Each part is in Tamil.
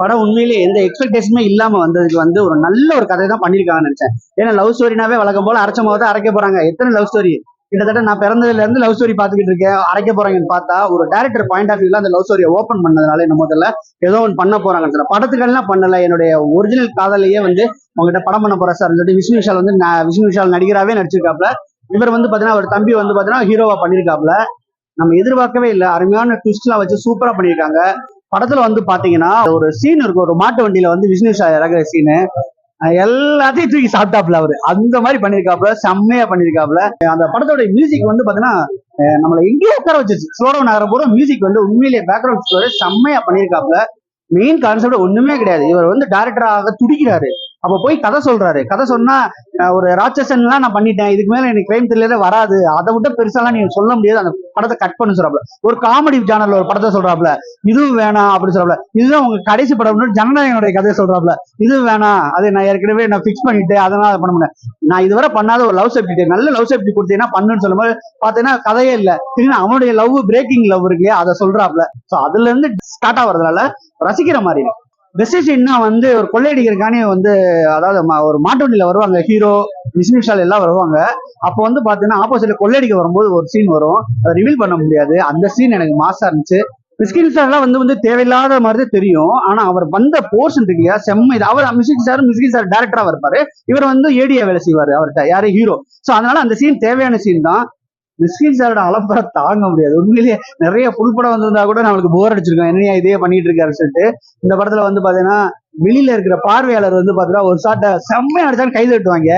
படம் உண்மையிலேயே எந்த எக்ஸ்பெக்டேஷனுமே இல்லாம வந்ததுக்கு வந்து ஒரு நல்ல ஒரு கதை தான் பண்ணிருக்காங்கன்னு நினைச்சேன். ஏன்னா லவ் ஸ்டோரினாவே வழக்கம் போல அரைச்ச போது அரைக்க போறாங்க. எத்தனை லவ் ஸ்டோரி கிட்டத்தட்ட நான் பிறந்ததுல இருந்து லவ் ஸ்டோரி பாத்துக்கிட்டு இருக்கேன். அரைக்க போறாங்கன்னு பார்த்தா ஒரு டேரக்டர் பாயிண்ட் ஆஃப் வியூல அந்த லவ் ஸ்டோரியை ஓப்பன் பண்ணதுனால என்ன முதல்ல ஏதோ ஒன்று பண்ண போறாங்கன்னு சொல்ல படத்துக்கெல்லாம் பண்ணல. என்னுடைய ஒரிஜினல் காதலையே வந்து உங்ககிட்ட படம் பண்ண போறேன் சார் சொல்லிட்டு விஷ்ணு விஷால் வந்து விஷ்ணு விஷால் நடிகராகவே நடிச்சிருக்காப்ல. இவர் வந்து பாத்தீங்கன்னா ஒரு தம்பி வந்து பாத்தீங்கன்னா ஹீரோவா பண்ணிருக்காப்ல. நம்ம எதிர்பார்க்கவே இல்லை. அருமையான ட்விஸ்ட் எல்லாம் வச்சு சூப்பரா பண்ணியிருக்காங்க. படத்துல வந்து பாத்தீங்கன்னா ஒரு சீன் இருக்கும். ஒரு மாட்டு வண்டியில வந்து விஷ்ணு விஷால் இறங்குற சீனு எல்லாத்தையும் தூக்கி சாப்பிட்டாப்ல அவரு. அந்த மாதிரி பண்ணிருக்காப்ல, செம்மையா பண்ணிருக்காப்ல. அந்த படத்தோட மியூசிக் வந்து பாத்தீங்கன்னா நம்மள எங்கேயோ உட்கார வச்சிருச்சு. ஸ்லோடவுன் ஆகிற போற மியூசிக் வந்து உண்மையிலேயே பேக்ரவுண்ட் ஸ்கோர் செம்மையா பண்ணிருக்காப்ல. மெயின் கான்செப்ட் ஒண்ணுமே கிடையாது. இவர் வந்து டைரக்டராக துடிக்கிறாரு. அப்ப போய் கதை சொல்றாரு. கதை சொன்னா ஒரு ராட்சசன் எல்லாம் நான் பண்ணிட்டேன், இதுக்கு மேல எனக்கு கிரைம் த்ரில்லரே வராது, அதை விட்டு பெருசாலாம் நீங்க சொல்ல முடியாது, அந்த படத்தை கட் பண்ண சொல்றாப்ல. ஒரு காமெடி ஜானர்ல ஒரு படத்தை சொல்றாப்ல, இதுவும் வேணாம் அப்படின்னு சொல்றாப்ல. இதுதான் உங்க கடைசி படம் ஜனநாயகனுடைய கதையை சொல்றாப்ல, இதுவும் வேணாம், அதை நான் ஏற்கனவே நான் பிக்ஸ் பண்ணிட்டு அதனால அதை பண்ண முடியல, நான் இதுவரை பண்ணாத ஒரு லவ் சப்ஜெக்ட் நல்ல லவ் சப்ஜெக்ட் கொடுத்தீங்கன்னா பண்ணுன்னு சொல்லும்போது பாத்தீங்கன்னா கதையே இல்ல. திரும்ப அவனுடைய லவ் பிரேக்கிங் லவ் இருக்கு அதை சொல்றாப்ல. சோ அதுல இருந்து ஸ்டார்ட் ஆகுறதுனால ரசிக்கிற மாதிரி பெஸ்ட்னா வந்து ஒரு கொள்ளையடிக்கிறக்கானே வந்து அதாவது ஒரு மாட்டு வண்டியில வருவாங்க ஹீரோ விஷ்ணு விஷால் எல்லாம் வருவாங்க. அப்போ வந்து பாத்தீங்கன்னா ஆப்போசிட்ல கொள்ளையடிக்க வரும்போது ஒரு சீன் வரும், அதை ரிவீல் பண்ண முடியாது. அந்த சீன் எனக்கு மாசா இருந்துச்சு. மிஸ்கின் சார் எல்லாம் வந்து தேவையில்லாத மாதிரி தெரியும். ஆனா அவர் வந்த போர்ஷன் இருக்கு இல்லையா செம்ம இது. அவர் மிஸ்கின் சார் டேரக்டரா இருப்பாரு, இவர் வந்து ஏடியா வேலை செய்வாரு அவர்கிட்ட யாரு ஹீரோ. சோ அதனால அந்த சீன் தேவையான சீன் தான். மிஸ்கின் சாரோட அலப்பறை தாங்க முடியாது உண்மையிலேயே. நிறைய புல் படம் வந்திருந்தா கூட நம்மளுக்கு போர் அடிச்சிருக்கோம், என்னையா இதே பண்ணிட்டு இருக்காரு சொல்லிட்டு. இந்த படத்துல வந்து பாத்தீங்கன்னா வெளியில இருக்கிற பார்வையாளர் வந்து பாத்தீங்கன்னா ஒரு ஷாட்டை செம்மையா அடிச்சாலும் கைது தட்டுவாங்க.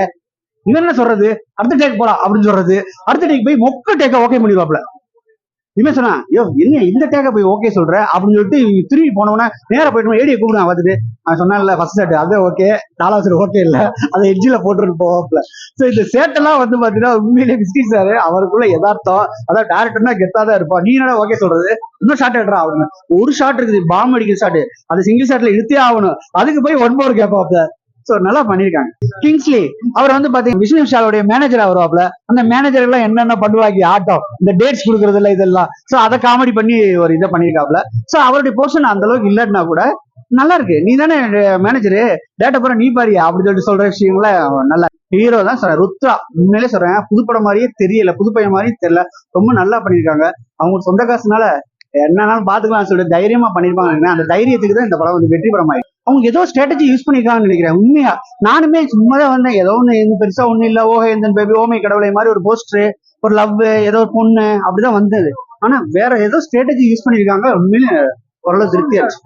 இவன் என்ன சொல்றது, அடுத்த டேக் போலாம் அப்படின்னு சொல்றது, அடுத்த டேக் போய் மொக்க டேக்க ஓகே பண்ணிடுவாப்ல. இவன் சொன்னா யோ என்ன இந்த டேக்க போய் ஓகே சொல்ற அப்படின்னு சொல்லிட்டு திரும்பி போனவனா நேர போயிட்டு ஏடியை கூப்பிடுவான் பார்த்துட்டு. அவன் சொன்னான்ல ஃபர்ஸ்ட் ஷாட் அதே ஓகே, நாலாவது ஓகே இல்ல, அதை எட்ஜில போட்டுட்டு போவாப்ல. சோ இந்த சேட்டெல்லாம் வந்து பாத்தீங்கன்னா உண்மையிலேயே மிஸ்கின் சார் அவருக்குள்ள யதார்த்தம். அதாவது டேரக்டர்னா கெத்தா தான் இருப்பான். நீ என்ன ஓகே சொல்றது, இன்னும் ஷாட் எடுறா அப்படின்னு. ஒரு ஷாட் இருக்குது பாம் அடிக்கிற ஷாட், அது சிங்கிள் ஷாட்ல இழுத்தே ஆகணும், அதுக்கு போய் ஒன் மோர் கேட்பாப்ல. சோ நல்லா பண்ணிருக்காங்க. கிங்ஸ்லி அவர் வந்து பாத்தீங்கன்னா விஷ்ணு விஷாலுடைய மேனேஜரா வருவாப்ல. அந்த மேனேஜர் எல்லாம் என்னென்ன பண்ணுவாங்க ஆட்டம், இந்த டேட்ஸ் கொடுக்கறது இல்ல இதெல்லாம். சோ அதை காமெடி பண்ணி ஒரு இதை பண்ணிருக்காப்ல. சோ அவருடைய போர்ஷன் அந்த அளவுக்கு இல்லைன்னா கூட நல்லா இருக்கு. நீ தானே மேனேஜரு, டேட்டா பூரா நீ பாரியா அப்படின்னு சொல்லிட்டு சொல்ற விஷயங்கள நல்லா. ஹீரோ தான் சொல்றேன், ருத்ரா உண்மையிலே சொல்றேன், புதுப்பட மாதிரியே தெரியல, புதுப்பையன் மாதிரியே தெரியல, ரொம்ப நல்லா பண்ணிருக்காங்க. அவங்க சொந்த காசுனால என்னன்னாலும் பாத்துக்கலாம் சொல்லிட்டு தைரியமா பண்ணிருப்பாங்க. அந்த தைரியத்துக்கு தான் இந்த படம் வந்து வெற்றி படம் ஆயிடுச்சு. அவங்க ஏதோ ஸ்ட்ராட்டஜி யூஸ் பண்ணிருக்காங்கன்னு நினைக்கிறேன். உண்மையா நானுமே சும்மாதான் வந்தேன், ஏதோ ஒண்ணு பெருசா ஒண்ணு இல்ல, ஓஹே இந்த பேபி ஓமை கடவுளை மாதிரி ஒரு போஸ்டர், ஒரு லவ், ஏதோ ஒரு பொண்ணு அப்படிதான் வந்தது. ஆனா வேற ஏதோ ஸ்ட்ராட்டஜி யூஸ் பண்ணிருக்காங்க. உண்மையிலே ஓரளவு திருப்தியாச்சு.